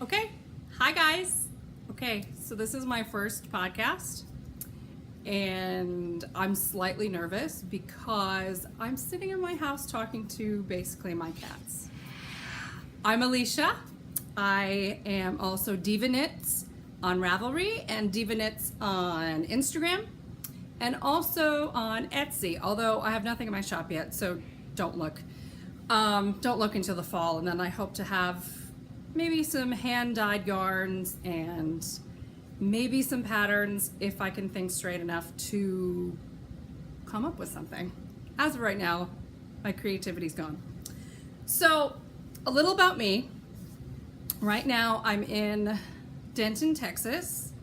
Okay, hi guys. Okay, so this is my first podcast, and I'm slightly nervous because I'm sitting in my house talking to basically my cats. I'm Alicia. I am also DivaKnitz on Ravelry and DivaKnitz on Instagram, and also on Etsy, although I have nothing in my shop yet, so don't look. Don't look until the fall, and then I hope to have maybe some hand-dyed yarns and maybe some patterns if I can think straight enough to come up with something. As of right now, my creativity's gone. So, a little about me. Right now, I'm in Denton, Texas,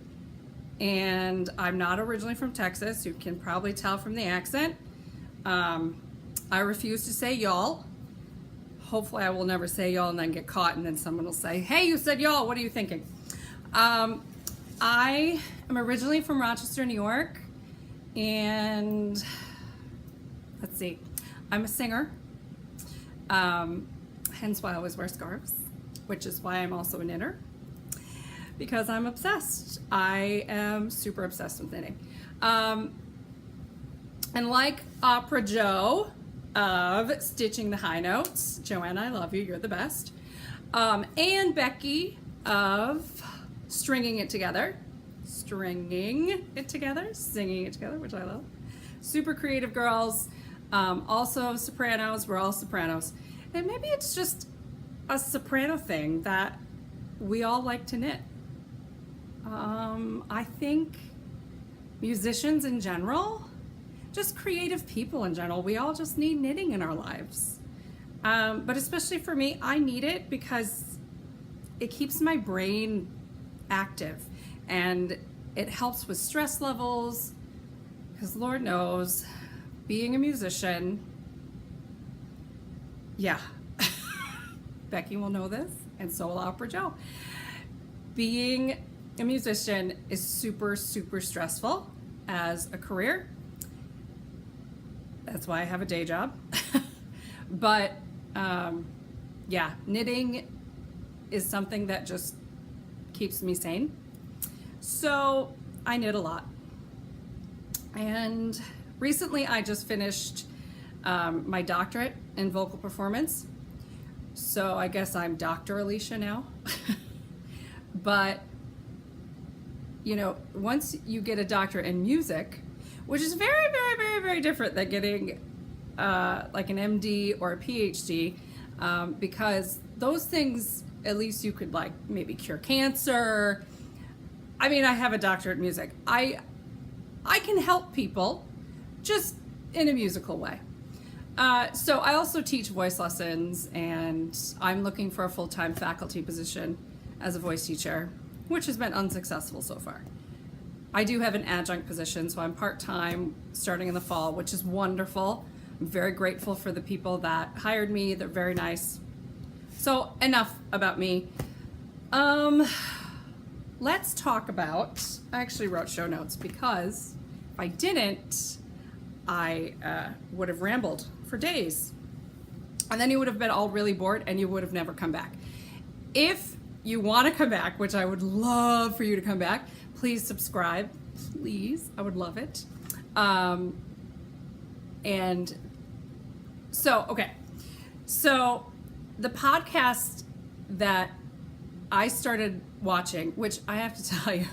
and I'm not originally from Texas. You can probably tell from the accent. I refuse to say y'all. Hopefully I will never say y'all and then get caught and then someone will say, hey, you said y'all, what are you thinking? I am originally from Rochester, New York, and let's see, I'm a singer, hence why I always wear scarves, which is why I'm also a knitter, because I'm obsessed. I am super obsessed with knitting. And like Opera Joe of Stitching the High Notes, Joanna, I love you, you're the best, and Becky of Stringing It Together, singing it together, which I love. Super creative girls, also sopranos, we're all sopranos. And maybe it's just a soprano thing that we all like to knit. I think musicians in general, just creative people in general, we all just need knitting in our lives. But especially for me, I need it because it keeps my brain active and it helps with stress levels, because Lord knows, being a musician, yeah, Becky will know this, and so will Opera Joe. Being a musician is super, super stressful as a career. That's why I have a day job. But yeah, knitting is something that just keeps me sane. So I knit a lot. And recently I just finished my doctorate in vocal performance. So I guess I'm Dr. Alicia now. But, you know, once you get a doctorate in music, which is very, very, very, very different than getting like an MD or a PhD, because those things, at least you could like maybe cure cancer. I mean, I have a doctorate in music. I can help people just in a musical way. So I also teach voice lessons, and I'm looking for a full-time faculty position as a voice teacher, which has been unsuccessful so far. I do have an adjunct position, so I'm part-time starting in the fall, which is wonderful. I'm very grateful for the people that hired me. They're very nice. So enough about me. Let's talk about, I actually wrote show notes because if I didn't, I would have rambled for days. And then you would have been all really bored and you would have never come back. If you want to come back, which I would love for you to come back, please subscribe, please. I would love it. And so, okay. So the podcast that I started watching, which I have to tell you,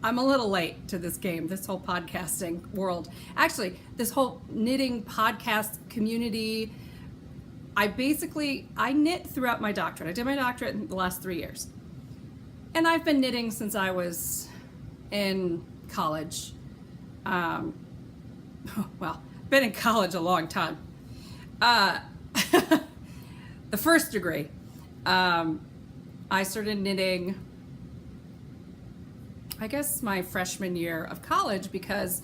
I'm a little late to this game, this whole podcasting world. Actually, this whole knitting podcast community. I knit throughout my doctorate. I did my doctorate in the last 3 years. And I've been knitting since I was in college. Well, been in college a long time. The first degree. I started knitting, I guess, my freshman year of college because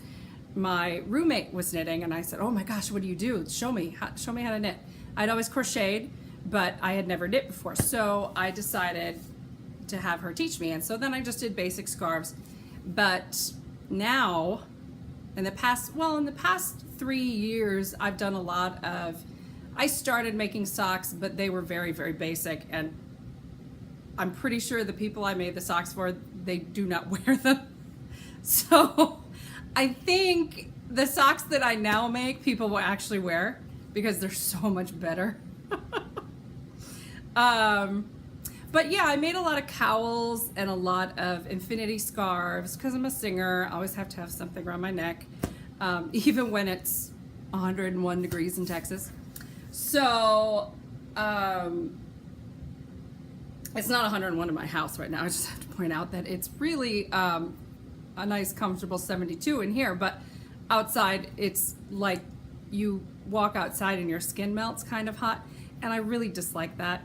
my roommate was knitting, and I said, oh my gosh, what do you do? Show me how to knit. I'd always crocheted, but I had never knit before. So I decided to have her teach me. And so then I just did basic scarves. But now, in the past 3 years, I've done a lot of, I started making socks, but they were very, very basic. And I'm pretty sure the people I made the socks for, they do not wear them. So I think the socks that I now make, people will actually wear because they're so much better. But yeah, I made a lot of cowls and a lot of infinity scarves because I'm a singer. I always have to have something around my neck, even when it's 101 degrees in Texas. So it's not 101 in my house right now. I just have to point out that it's really a nice, comfortable 72 in here. But outside, it's like you walk outside and your skin melts kind of hot. And I really dislike that.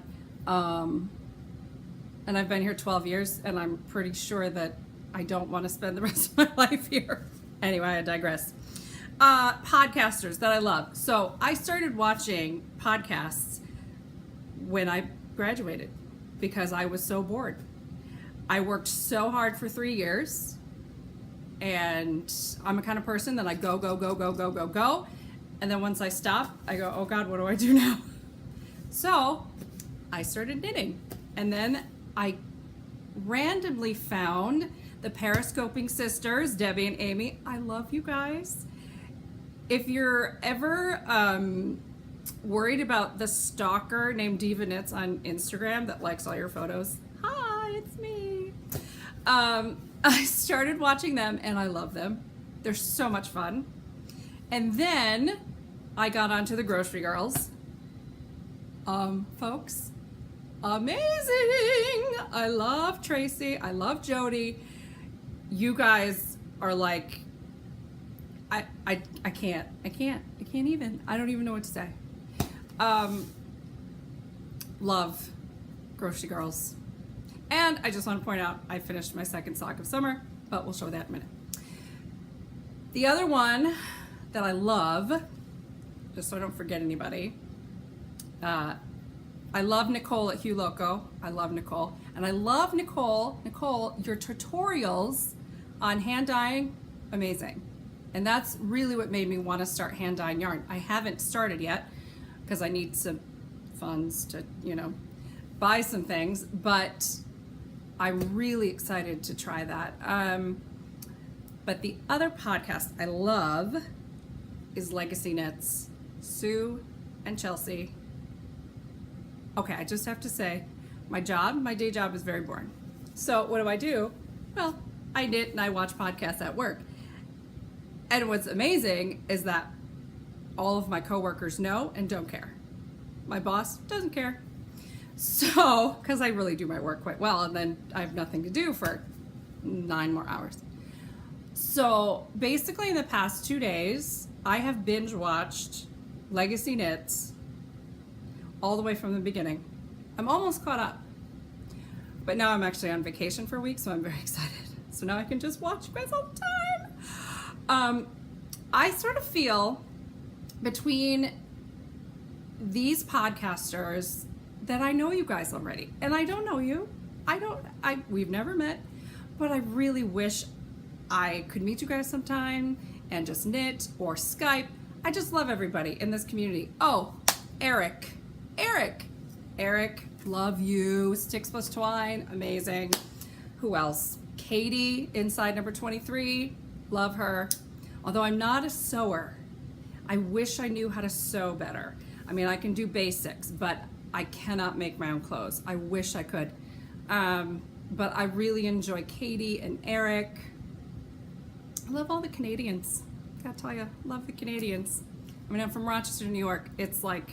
And I've been here 12 years, and I'm pretty sure that I don't want to spend the rest of my life here. Anyway, I digress. Podcasters that I love. So I started watching podcasts when I graduated because I was so bored. I worked so hard for 3 years, and I'm a kind of person that I go. And then once I stop, I go, oh God, what do I do now? So I started knitting. And then I randomly found the Periscoping sisters, Debbie and Amy. I love you guys. If you're ever worried about the stalker named DivaKnitz on Instagram that likes all your photos, hi, it's me. I started watching them and I love them. They're so much fun. And then I got onto the Grocery Girls. Folks, amazing. I love Tracy. I love Jody. You guys are like, I can't even. I don't even know what to say. Love Grocery Girls. And I just want to point out, I finished my second sock of summer, but we'll show that in a minute. The other one that I love, just so I don't forget anybody, I love Nicole at Hugh Loco. I love Nicole. And I love Nicole, your tutorials on hand dyeing, amazing. And that's really what made me want to start hand dyeing yarn. I haven't started yet because I need some funds to, buy some things, but I'm really excited to try that. But the other podcast I love is Legacy Knits, Sue and Chelsea. Okay, I just have to say, my day job is very boring. So what do? Well, I knit and I watch podcasts at work. And what's amazing is that all of my coworkers know and don't care. My boss doesn't care. So, because I really do my work quite well, and then I have nothing to do for 9 more hours. So basically in the past 2 days, I have binge watched Legacy Knits all the way from the beginning. I'm almost caught up. But now I'm actually on vacation for a week, so I'm very excited. So now I can just watch you guys all the time. I sort of feel between these podcasters that I know you guys already. And I don't know you. We've never met, but I really wish I could meet you guys sometime and just knit or Skype. I just love everybody in this community. Oh, Eric, love you. Sticks Plus Twine, amazing. Who else? Katie, inside number 23, love her. Although I'm not a sewer, I wish I knew how to sew better. I mean, I can do basics, but I cannot make my own clothes. I wish I could. But I really enjoy Katie and Eric. I love all the Canadians. Gotta tell you, love the Canadians. I mean, I'm from Rochester, New York. It's like,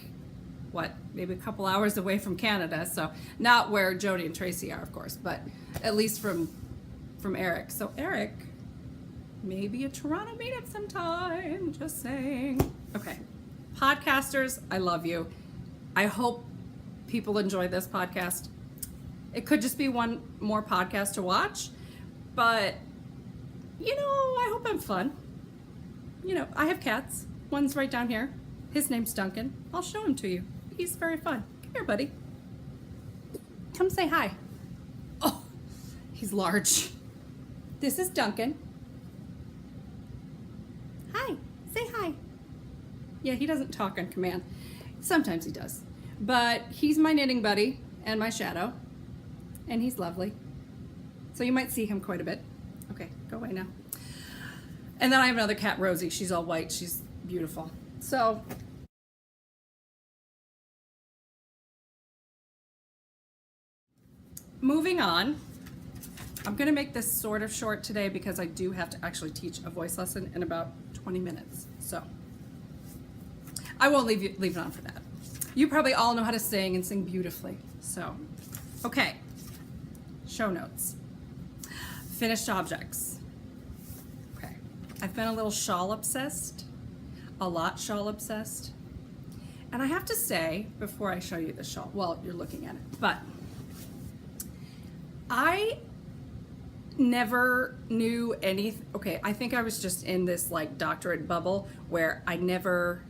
maybe a couple hours away from Canada. So not where Jody and Tracy are, of course, but at least from Eric. So Eric, maybe a Toronto meetup sometime, just saying. Okay, podcasters, I love you. I hope people enjoy this podcast. It could just be one more podcast to watch, but I hope I'm fun. I have cats. One's right down here. His name's Duncan. I'll show him to you. He's very fun. Come here, buddy. Come say hi. Oh, he's large. This is Duncan. Hi. Say hi. Yeah, he doesn't talk on command. Sometimes he does. But he's my knitting buddy and my shadow. and he's lovely. So you might see him quite a bit. Okay, go away now. And then I have another cat, Rosie. She's all white. She's beautiful. So moving on. I'm going to make this sort of short today because I do have to actually teach a voice lesson in about 20 minutes. So I won't leave it on for that. You probably all know how to sing and sing beautifully. So, okay. Show notes. Finished objects. Okay. I've been a little shawl obsessed. A lot shawl obsessed. And I have to say, before I show you the shawl, well, you're looking at it, but I never knew anything. Okay, I think I was just in this like doctorate bubble where I never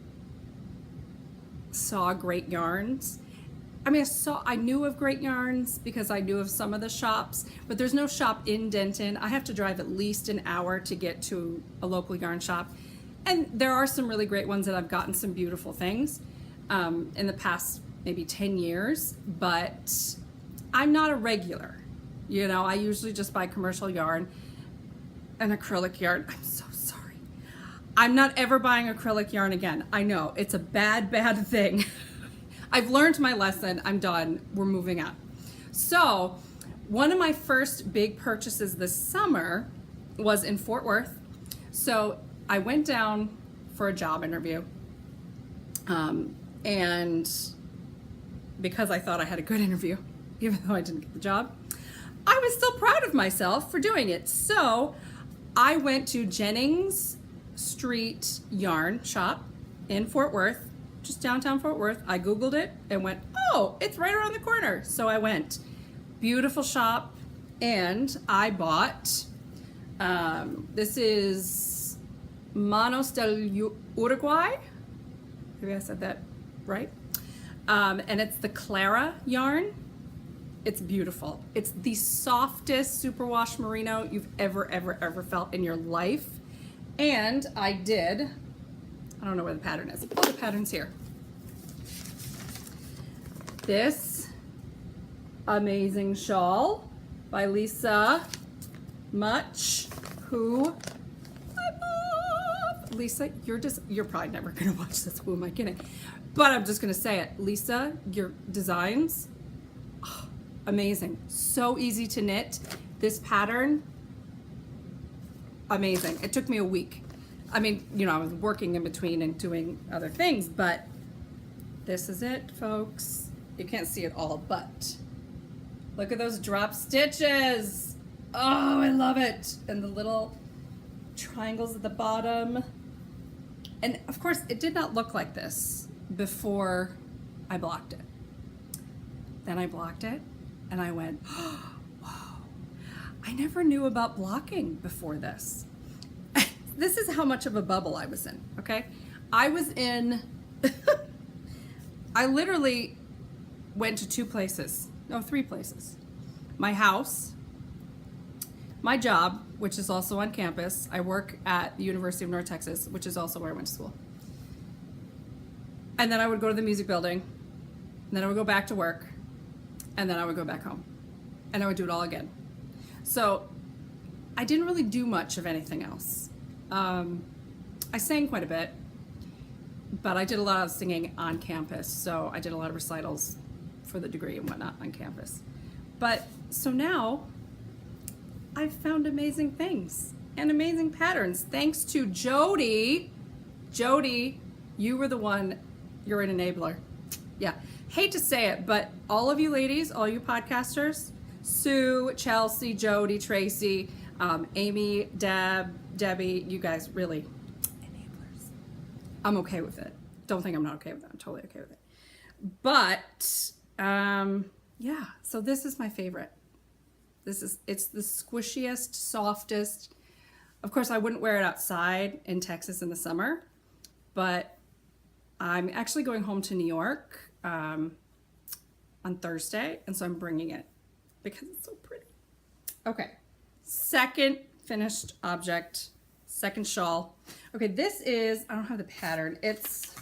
saw great yarns. I mean, I knew of great yarns because I knew of some of the shops, but there's no shop in Denton. I have to drive at least an hour to get to a local yarn shop. And there are some really great ones that I've gotten some beautiful things in the past maybe 10 years, but I'm not a regular. You know, I usually just buy commercial yarn and acrylic yarn. I'm so sorry. I'm not ever buying acrylic yarn again. I know, it's a bad, bad thing. I've learned my lesson. I'm done. We're moving on. So, one of my first big purchases this summer was in Fort Worth. So, I went down for a job interview. And because I thought I had a good interview, even though I didn't get the job, I was still proud of myself for doing it. So I went to Jennings Street Yarn Shop in Fort Worth, just downtown Fort Worth. I Googled it and went, oh, it's right around the corner. So I went. Beautiful shop. And I bought, this is Manos del Uruguay. Maybe I said that right. And it's the Clara yarn. It's beautiful. It's the softest superwash merino you've ever felt in your life. And I don't know where the pattern is. Oh, the pattern's here. This amazing shawl by Lisa Much, who I love. Lisa, you're probably never gonna watch this. Who am I kidding? But I'm just gonna say it. Lisa, your designs, amazing. So easy to knit. This pattern, amazing. It took me a week. I mean, you know, I was working in between and doing other things, but this is it, folks. You can't see it all, but look at those drop stitches. Oh, I love it. And the little triangles at the bottom. And of course, it did not look like this before I blocked it. Then I blocked it. And I went, oh, wow, I never knew about blocking before this. This is how much of a bubble I was in, okay? I was in, I literally went to 3 places. My house, my job, which is also on campus. I work at the University of North Texas, which is also where I went to school. And then I would go to the music building, and then I would go back to work, and then I would go back home, and I would do it all again. So I didn't really do much of anything else. I sang quite a bit, but I did a lot of singing on campus. So I did a lot of recitals for the degree and whatnot on campus. But so now I've found amazing things and amazing patterns thanks to Jody. Jody, you were the one, you're an enabler. Yeah. Hate to say it, but all of you ladies, all you podcasters, Sue, Chelsea, Jody, Tracy, Amy, Debbie, you guys really enablers. I'm okay with it. Don't think I'm not okay with it. I'm totally okay with it. But yeah, so this is my favorite. It's the squishiest, softest. Of course, I wouldn't wear it outside in Texas in the summer, but I'm actually going home to New York on Thursday, and so I'm bringing it because it's so pretty. Okay, second finished object, second shawl. Okay, this is, I don't have the pattern. It's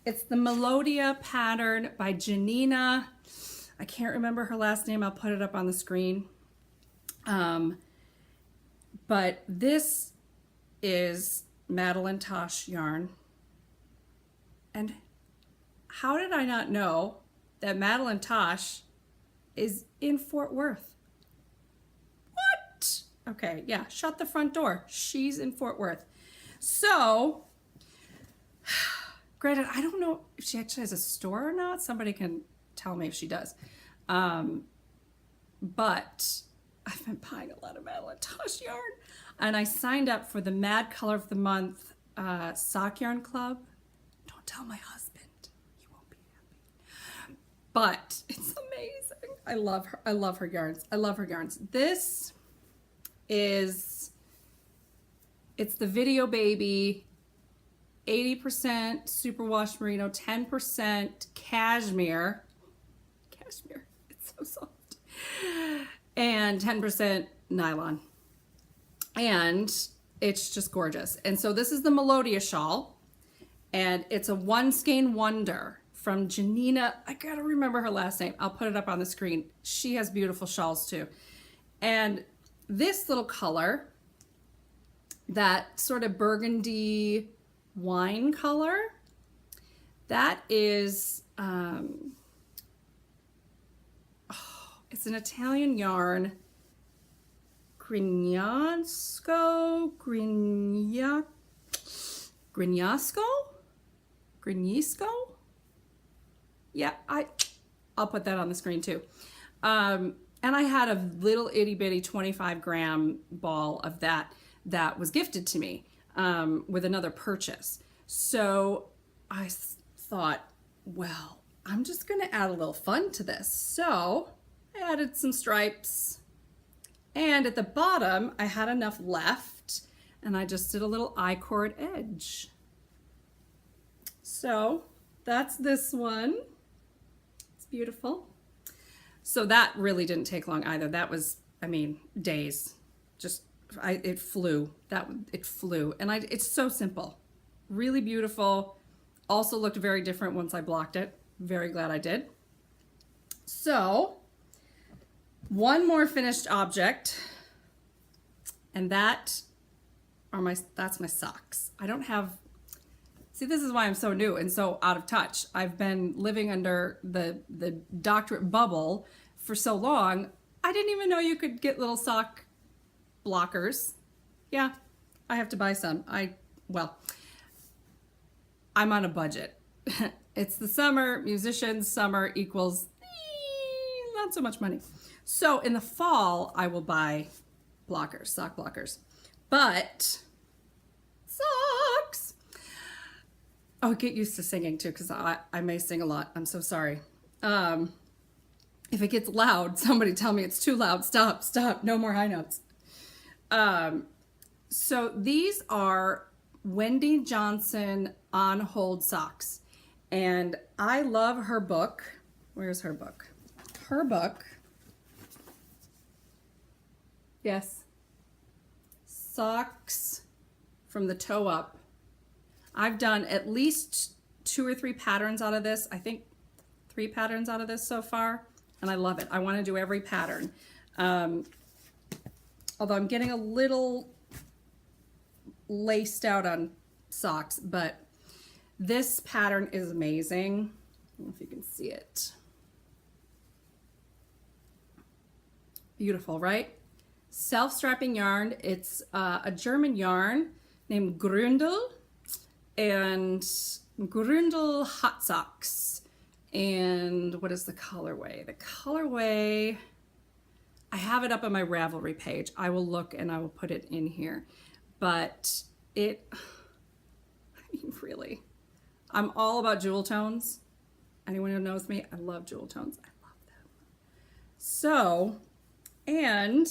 the Melodia pattern by Janina. I can't remember her last name. I'll put it up on the screen. But this is Madeline Tosh yarn. And how did I not know that Madeline Tosh is in Fort Worth? What? Okay, yeah, shut the front door. She's in Fort Worth. So, granted, I don't know if she actually has a store or not. Somebody can tell me if she does. But I've been buying a lot of Madeline Tosh yarn. And I signed up for the Mad Color of the Month sock yarn club. Don't tell my husband. He won't be happy. But it's amazing. I love her. I love her yarns. I love her yarns. This is, it's the Video Baby 80% superwash merino, 10% cashmere. Cashmere. It's so soft. And 10% nylon. And it's just gorgeous. And so this is the Melodia shawl. And it's a one skein wonder from Janina. I gotta remember her last name. I'll put it up on the screen. She has beautiful shawls too. And this little color, that sort of burgundy wine color, that is, it's an Italian yarn, Grignasco? Yeah, I'll put that on the screen too. And I had a little itty bitty 25 gram ball of that was gifted to me with another purchase. So I thought, well, I'm just gonna add a little fun to this. So I added some stripes, and at the bottom I had enough left, and I just did a little I-cord edge. So that's this one. It's beautiful. So that really didn't take long either. That was, I mean, days. Just, it flew. It flew. And it's so simple. Really beautiful. Also looked very different once I blocked it. Very glad I did. So, one more finished object, and that's my socks. I don't have, see, this is why I'm so new and so out of touch. I've been living under the doctorate bubble for so long. I didn't even know you could get little sock blockers. Yeah, I have to buy some. I'm on a budget. It's the summer, musicians, summer equals not so much money. So in the fall, I will buy blockers, sock blockers. But socks. Oh, get used to singing too, because I may sing a lot. I'm so sorry. If it gets loud, somebody tell me it's too loud. Stop, no more high notes. So these are Wendy Johnson on hold socks. And I love her book. Where's her book? Her book. Yes. Socks from the toe up. I've done at least 2 or 3 patterns out of this. I think 3 patterns out of this so far. And I love it. I want to do every pattern. Although I'm getting a little laced out on socks, but this pattern is amazing. I don't know if you can see it. Beautiful, right? Self-strapping yarn. It's a German yarn named Gründel, and Gründel hot socks. And what is the colorway? The colorway, I have it up on my Ravelry page. I will look and I will put it in here. But I mean, really, I'm all about jewel tones. Anyone who knows me, I love jewel tones. I love them. So, and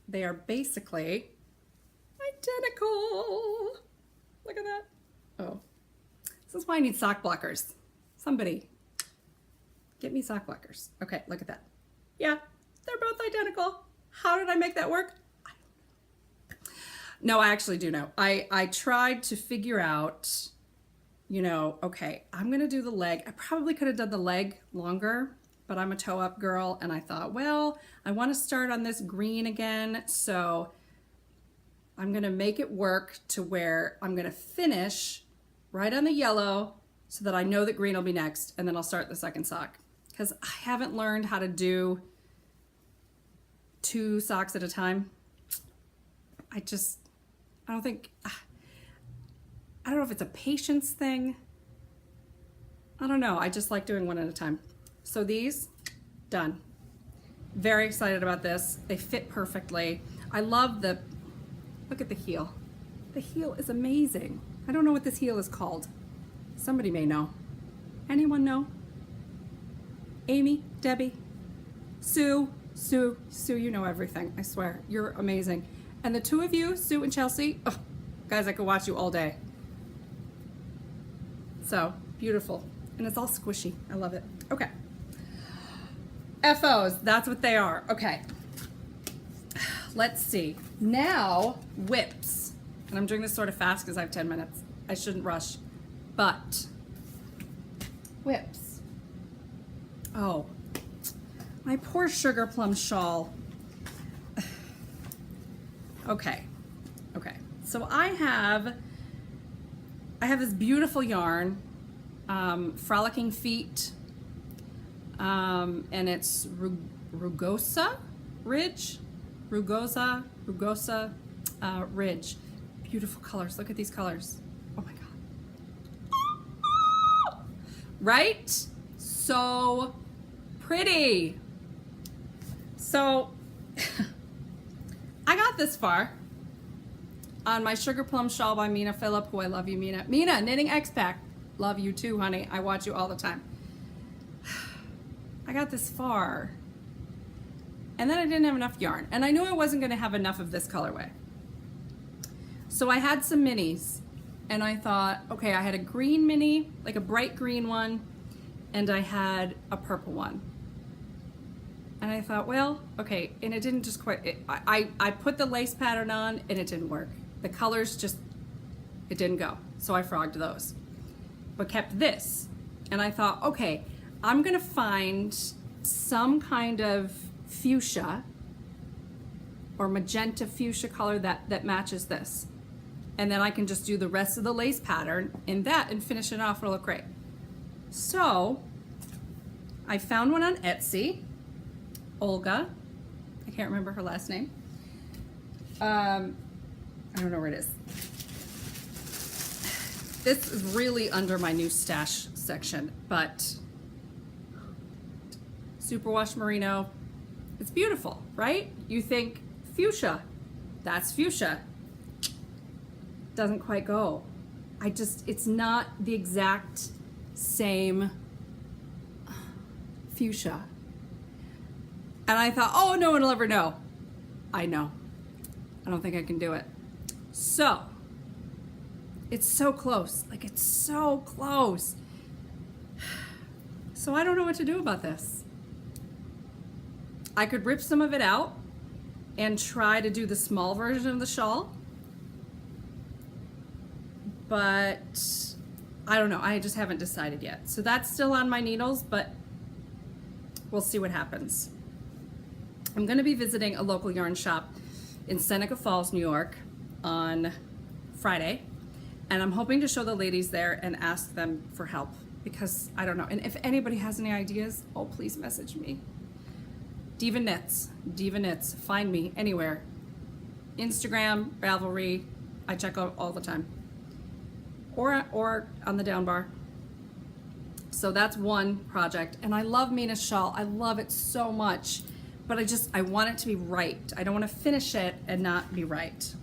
they are basically identical. Look at that. Oh, this is why I need sock blockers. Somebody get me sock blockers. Okay, look at that. Yeah, they're both identical. How did I make that work? I don't know. No, I actually do know. I tried to figure out you know, okay, I'm gonna do the leg. I probably could have done the leg longer, but I'm a toe up girl, and I thought, well, I want to start on this green again, so I'm gonna make it work to where I'm gonna finish right on the yellow so that I know that green will be next, and then I'll start the second sock. Because I haven't learned how to do 2 socks at a time. I don't know if it's a patience thing. I don't know. I just like doing one at a time. So these, done. Very excited about this. They fit perfectly. I love look at the heel. The heel is amazing. I don't know what this heel is called. Somebody may know. Anyone know? Amy, Debbie, Sue, you know everything. I swear, you're amazing. And the 2 of you, Sue and Chelsea, oh, guys, I could watch you all day. So, beautiful. And it's all squishy. I love it. Okay. FOs, that's what they are. Okay. Let's see. Now, whips. And I'm doing this sort of fast because I have 10 minutes. I shouldn't rush. But, whips. Oh, my poor sugar plum shawl. Okay. So I have this beautiful yarn, Frolicking Feet, and it's Rugosa Ridge. Beautiful colors. Look at these colors. Oh my God. Right? So pretty. So I got this far on my Sugar Plum Shawl by Mina Phillip, who I love you, Mina. Mina, Knitting X-Pack. Love you too, honey. I watch you all the time. I got this far. And then I didn't have enough yarn. And I knew I wasn't going to have enough of this colorway. So I had some minis. And I thought, okay, I had a green mini, like a bright green one. And I had a purple one. And I thought, well, okay, and it didn't just quite, I put the lace pattern on and it didn't work. The colors just, it didn't go. So I frogged those, but kept this. And I thought, okay, I'm gonna find some kind of fuchsia or magenta fuchsia color that matches this. And then I can just do the rest of the lace pattern in that and finish it off. It'll look great. So I found one on Etsy. Olga, I can't remember her last name. I don't know where it is. This is really under my new stash section, but superwash merino. It's beautiful, right? You think fuchsia, that's fuchsia. Doesn't quite go. It's not the exact same fuchsia. And I thought, oh, no one will ever know. I know. I don't think I can do it. So, it's so close. Like, it's so close. So I don't know what to do about this. I could rip some of it out and try to do the small version of the shawl. But I don't know. I just haven't decided yet. So that's still on my needles, but we'll see what happens. I'm going to be visiting a local yarn shop in Seneca Falls, New York on Friday, and I'm hoping to show the ladies there and ask them for help because I don't know. And if anybody has any ideas, oh, please message me. DivaKnitz, find me anywhere. Instagram, Ravelry, I check out all the time. Or on the down bar. So that's one project, and I love Mina's shawl. I love it so much. But I want it to be right. I don't want to finish it and not be right.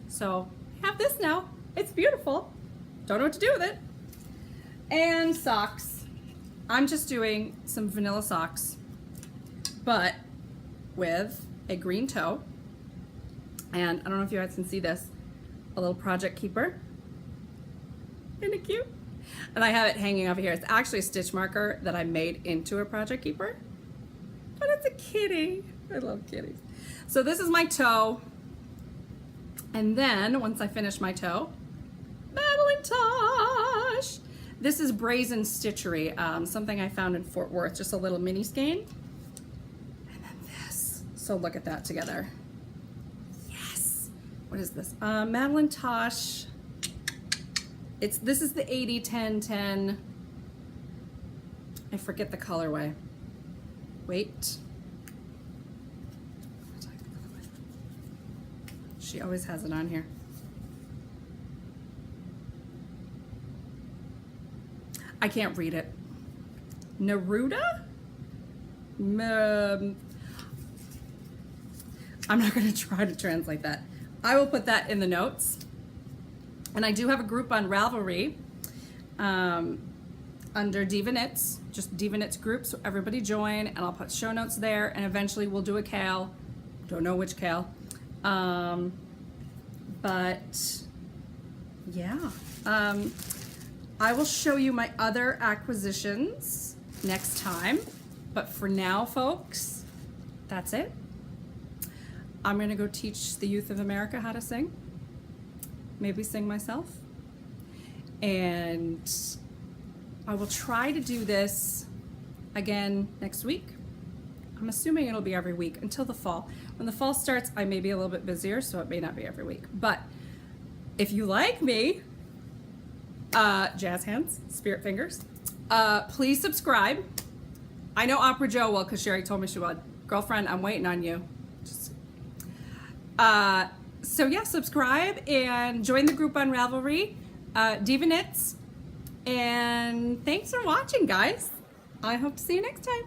So I have this now. It's beautiful. Don't know what to do with it. And socks. I'm just doing some vanilla socks, but with a green toe. And I don't know if you guys can see this, a little project keeper. Isn't it cute? And I have it hanging over here. It's actually a stitch marker that I made into a project keeper. But it's a kitty. I love kitties. So this is my toe. And then once I finish my toe, that'll Madeline-tosh. This is Brazen Stitchery, something I found in Fort Worth, just a little mini skein. And then this. So look at that together. Yes. What is this? Madeline-tosh. This is the 80-10-10. I forget the colorway. Wait. She always has it on here. I can't read it. Neruda? I'm not going to try to translate that. I will put that in the notes. And I do have a group on Ravelry under DivaKnitz, just DivaKnitz group, so everybody join, and I'll put show notes there, and eventually we'll do a Cal. Don't know which Cal. But yeah. I will show you my other acquisitions next time. But for now, folks, that's it. I'm gonna go teach the youth of America how to sing. Maybe sing myself. And I will try to do this again next week. I'm assuming it'll be every week until the fall. When the fall starts, I may be a little bit busier, so it may not be every week. But if you like me, jazz hands, spirit fingers, please subscribe. I know Opera Joe will, because Sherry told me she would. Girlfriend, I'm waiting on you. So yeah, subscribe and join the group on Ravelry, DivaKnitz. And thanks for watching, guys. I hope to see you next time.